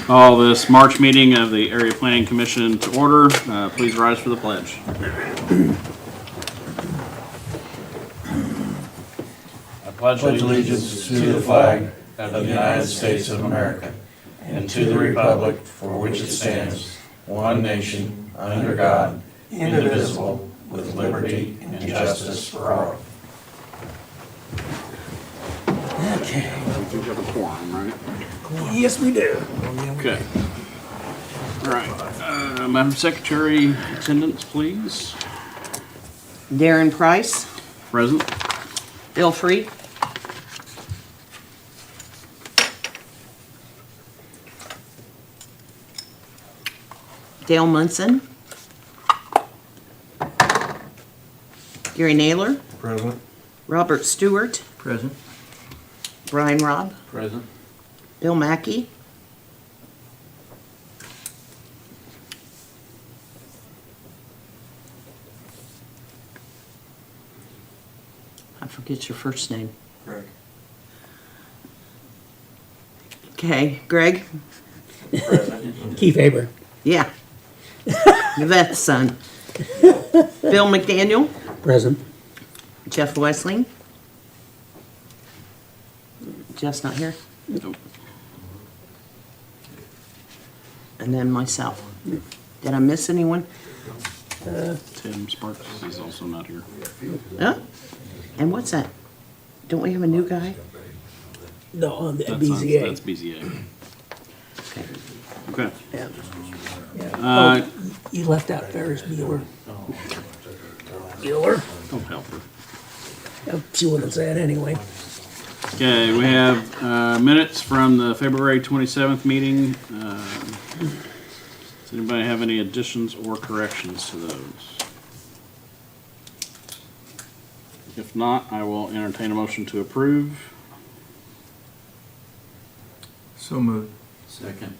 Call this March meeting of the Area Planning Commission to order. Please rise for the pledge. I pledge allegiance to the flag of the United States of America and to the republic for which it stands, one nation, under God, indivisible, with liberty and justice for all. Okay. I think we have a quorum, right? Yes, we do. Okay. All right. Madam Secretary, attendance, please. Darren Price, Present. Bill Free, Dale Munson, Gary Naylor, Present. Robert Stewart, Present. Brian Robb, Present. Bill Mackey, I forget your first name. Greg. Okay, Greg? Present. Keith Aber. Yeah. Yvette's son. Bill McDaniel, Present. Jeff Westling. Jeff's not here. Nope. And then myself. Did I miss anyone? Tim Sparks is also not here. Huh? And what's that? Don't we have a new guy? No, on the That's BZA. That's BZA. Okay. Okay. Yeah. Yeah. Uh, You left out Ferris Bueller. Bueller? Don't help her. She wouldn't say it anyway. Okay, we have minutes from the February 27th meeting. Does anybody have any additions or corrections to those? If not, I will entertain a motion to approve. So moved. Second.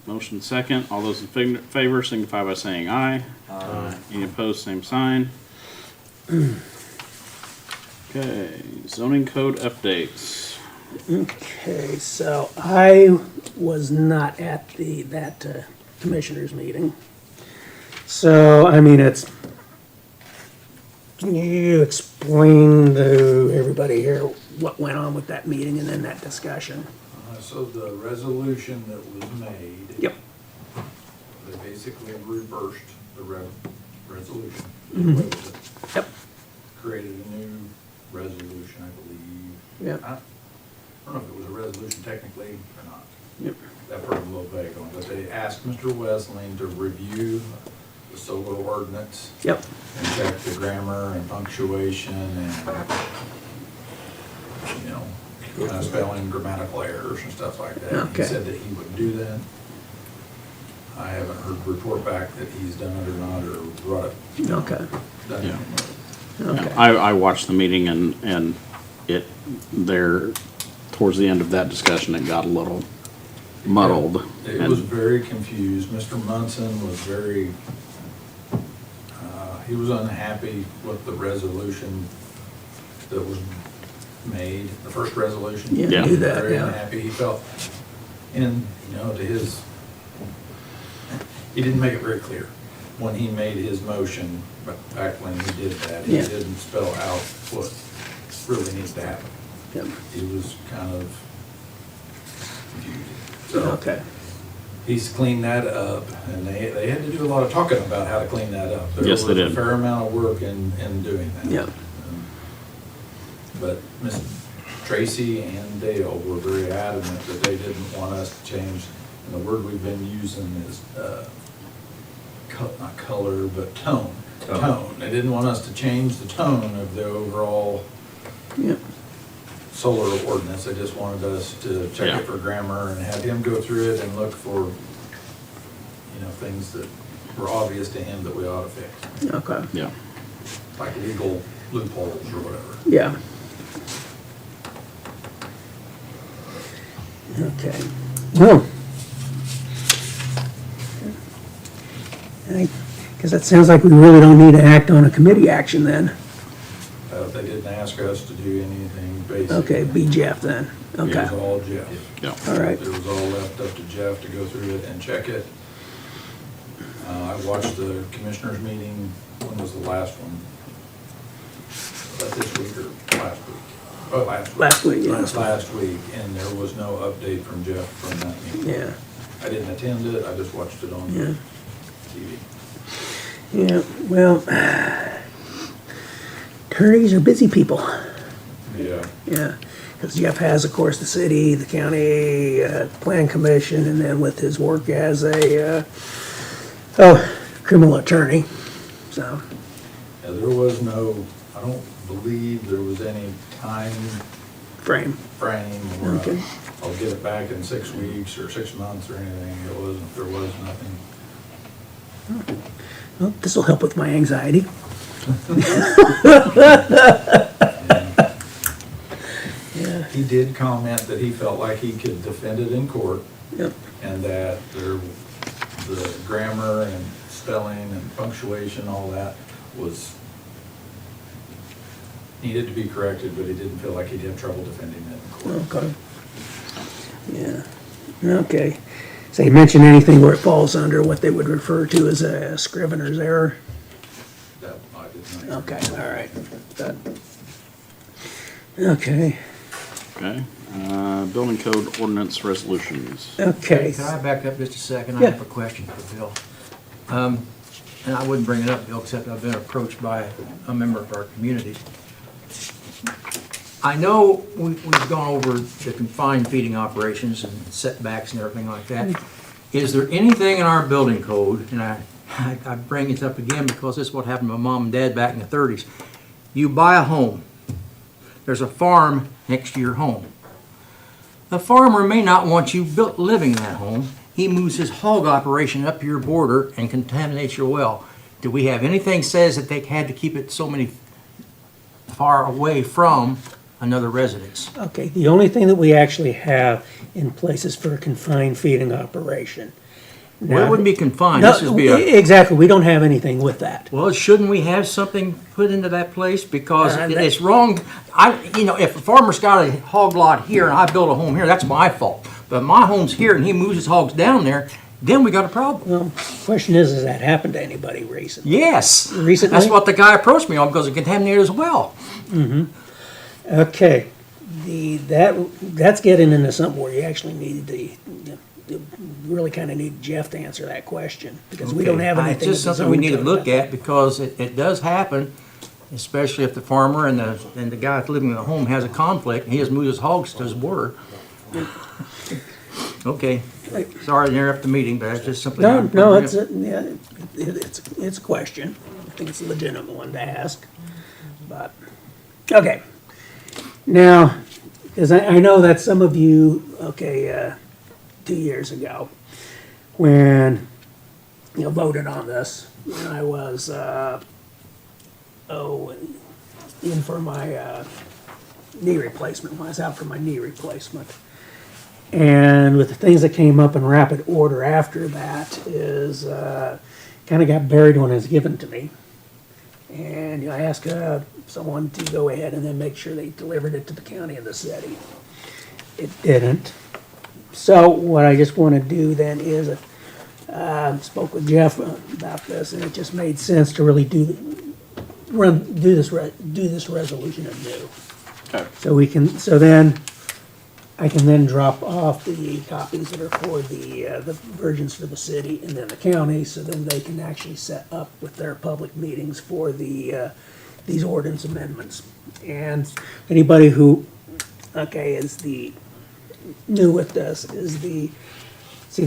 Motion second. All those in favor signify by saying aye. Aye. Any opposed, same sign. Okay, zoning code updates. Okay, so I was not at that commissioners meeting. So, I mean, can you explain to everybody here what went on with that meeting and then that discussion? So the resolution that was made, Yep. they basically reversed the resolution. Yep. Created a new resolution, I believe. Yep. I don't know if it was a resolution technically or not. Yep. That part's a little vague on it, but they asked Mr. Wesleyan to review the solar ordinance Yep. and check the grammar and punctuation and, you know, kind of spelling, grammatical errors and stuff like that. Okay. He said that he would do that. I haven't heard the report back that he's done it or not, or brought it, Okay. done Yeah. it. Okay. I watched the meeting and it there towards the end of that discussion it got a little muddled. It and- was very confused. Mr. Munson was very, he was unhappy with the resolution that was made, the first resolution. Yeah, I He knew was that, Very yeah. unhappy. He felt, and, you know, he didn't make it very clear when he made his motion, but back when he did that, he Yeah. didn't spell out what really needs to happen. Yep. He was kind of confused. So Okay. he's cleaned that up, and they had to do a lot of talking about how to clean that up. Yes, they There did. was a fair amount of work in doing that. Yep. But Ms. Tracy and Dale were very adamant that they didn't want us to change, and the word we've been using is, not color, but tone. Tone. They didn't want us to change the tone of the overall Yep. solar ordinance. They just wanted us to check Yeah. it for grammar and have him go through it and look for, you know, things that were obvious to him that we ought to fix, Okay. Yeah. like legal loopholes or whatever. Yeah. Okay. Well. Because that sounds like we really don't need to act on a committee action then. They didn't ask us to do anything basically. Okay, be Jeff then, It okay, was all Jeff. Yeah. all right. It was all left up to Jeff to go through it and check it. I watched the commissioners meeting, when was the last one? Was that this week or last week? Oh, last week. Last week, yeah. Last week, and there was no update from Jeff from that meeting. Yeah, I didn't attend it, I just watched it on Yeah. TV. yeah, well, attorneys are busy people, Yeah, yeah. Because Jeff has, of course, the city, the county, plan commission, and then with his work as a, criminal attorney, so, yeah, there was no, I don't believe there was any time frame. frame or Okay. I'll get it back in 6 weeks or 6 months or anything. There was nothing. Well, this'll help with my anxiety. Yeah, He did comment that he felt like he could defend it in court yep, and that the grammar and spelling and punctuation, all that was needed to be corrected, but he didn't feel like he'd have trouble defending it in court. okay. Yeah, okay. So you mentioned anything where it falls under what they would refer to as a scrivener's error? That I did not. Okay, all right. Good. Okay, Okay, building code ordinance resolutions. okay. Can I back up just a second? I Yeah. have a question for Bill. And I wouldn't bring it up, Bill, except I've been approached by a member of our community. I know we've gone over the confined feeding operations and setbacks and everything like that. Is there anything in our building code, and I bring it up again because this is what happened to my mom and dad back in the 30s. You buy a home. There's a farm next to your home. The farmer may not want you living in that home. He moves his hog operation up your border and contaminates your well. Do we have anything says that they had to keep it so many far away from another residence? Okay, the only thing that we actually have in place is for a confined feeding operation. Well, it wouldn't be confined, No, this would be a, exactly, we don't have anything with that. well, shouldn't we have something put into that place? Because that- it's wrong, if a farmer's got a hog lot here and I build a home here, that's my fault. But my home's here and he moves his hogs down there, then we got a problem. Well, question is, has that happened to anybody recently? Yes. Recently? That's what the guy approached me on because it contaminated his well. Okay, that's getting into something where you actually need you really kind of need Jeff to answer that question, because we don't have Okay. anything. It's just in the something we zone need to code look about at because it does happen, especially if the farmer and the guy that's living in the home has a conflict and he has moved his hogs to his border. Okay, sorry to interrupt the meeting, but that's just something. that. No, it's a question. I think it's a legitimate one to ask, but, okay. Now, because I know that some of you, 2 years ago, when, voted on this, when I was, in for my, knee replacement, when I was out for my knee replacement. And with the things that came up in rapid order after that is, kind of got buried when it was given to me. And I asked someone to go ahead and then make sure they delivered it to the county and the city. It didn't. So what I just want to do then is, spoke with Jeff about this, and it just made sense to really do this resolution anew. Okay. So then I can then drop off the copies that are for the versions for the city and then the county, so then they can actually set up with their public meetings for these ordinance amendments. And anybody who, is new with this, the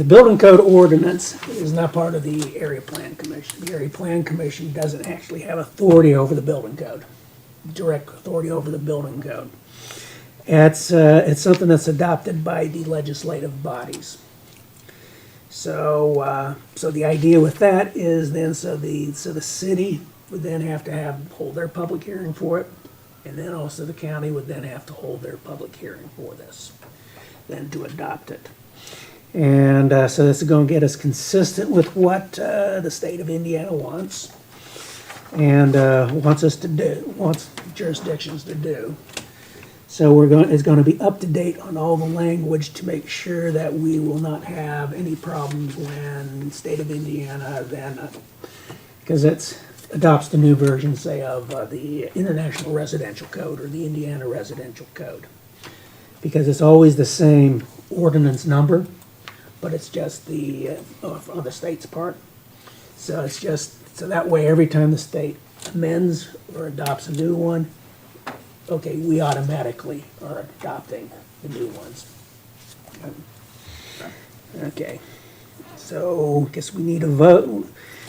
building code ordinance is not part of the area plan commission. The area plan commission doesn't actually have authority over the building code, direct authority over the building code. It's something that's adopted by the legislative bodies. So the idea with that is then, so the city would then have to hold their public hearing for it, and then also the county would then have to hold their public hearing for this, then to adopt it. And so this is going to get us consistent with what the state of Indiana wants, and wants jurisdictions to do. So it's gonna be up to date on all the language to make sure that we will not have any problems when state of Indiana then, because it adopts the new version, say, of the International Residential Code or the Indiana Residential Code. Because it's always the same ordinance number, but it's just the, on the state's part. So it's just, so that way, every time the state amends or adopts a new one, okay, we automatically are adopting the new ones. Okay, so guess we need a vote.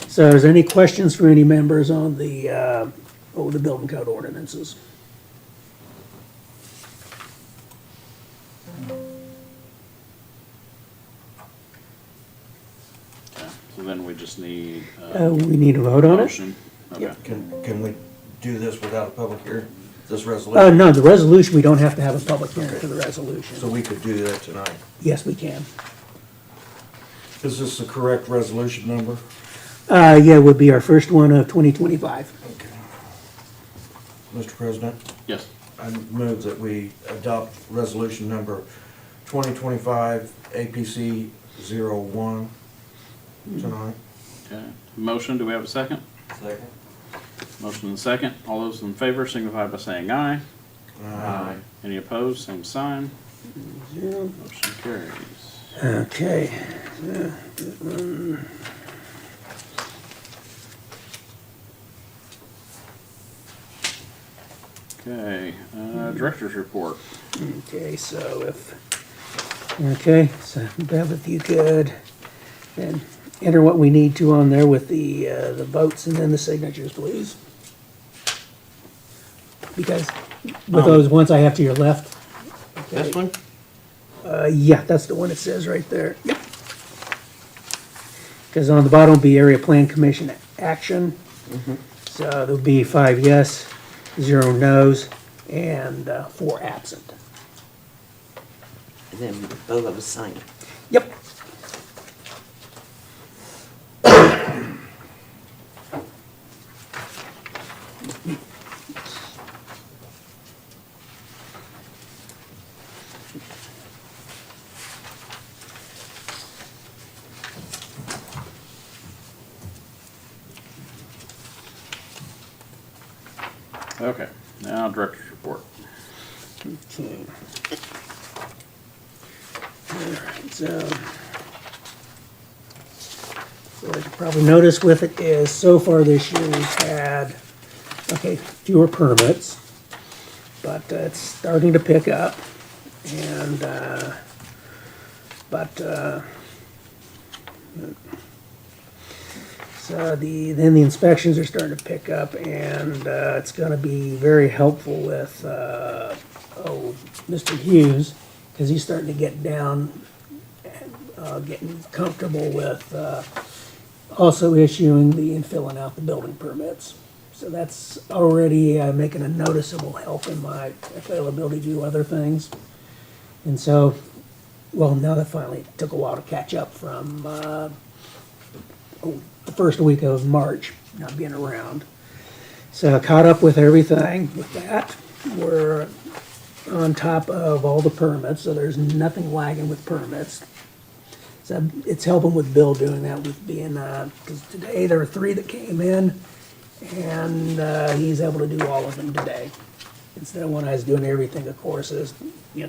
So is there any questions for any members on the building code ordinances? Okay, so then we just need We need a vote a on it? motion. Okay. Can we do this without a public hearing, this resolution? No, the resolution, we don't have to have a public hearing for the resolution. So we could do that tonight. Yes, we can. Is this the correct resolution number? Yeah, it would be our first one of 2025. Okay. Mr. President, Yes. I move that we adopt resolution number 2025 APC 01 tonight. Okay. Motion, do we have a second? Second. Motion and second. All those in favor signify by saying aye. Aye. Any opposed, same sign. Zero. Motion carries. Okay. Okay, director's report. Okay, so Bev, if you could, then enter what we need to on there with the votes and then the signatures, please. Because with those ones I have to your left. This one? Yeah, that's the one it says right there. Yep. Because on the bottom will be area plan commission action. So there'll be 5 yes, 0 no's, and 4 absent. And then both of us sign it. Yep. Okay, now director's report. Okay. Alright, so what you probably noticed with it is, so far this year, we've had, okay, fewer permits, but it's starting to pick up, and, so then the inspections are starting to pick up, and it's gonna be very helpful with, Mr. Hughes, because he's starting to get down, getting comfortable with also issuing and filling out the building permits. So that's already making a noticeable help in my availability to do other things. And so, well, now that finally took a while to catch up from the first week of March, not being around. So I caught up with everything with that. We're on top of all the permits, so there's nothing lagging with permits. So it's helping with Bill doing that with being, because today there were 3 that came in, and he's able to do all of them today. Instead of when I was doing everything, of course, is, they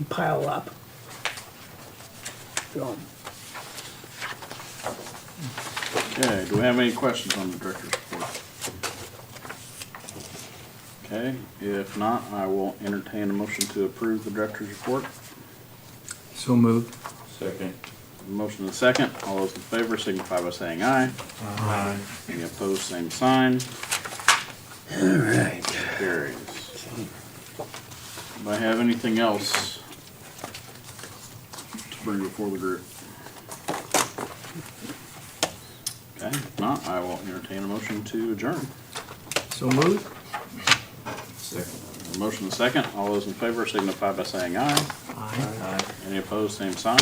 pile up. So, Okay, do we have any questions on the director's report? Okay, if not, I will entertain a motion to approve the director's report. So moved. Second. Motion and second. All those in favor signify by saying aye. Aye. Any opposed, same sign. all right. Carries. Do I have anything else to bring before the group? Okay, if not, I will entertain a motion to adjourn. So moved. Second. A motion and second. All those in favor signify by saying aye. Aye. Aye. Any opposed, same sign.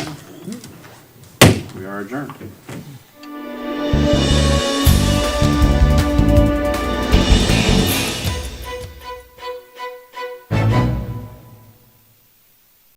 We are adjourned.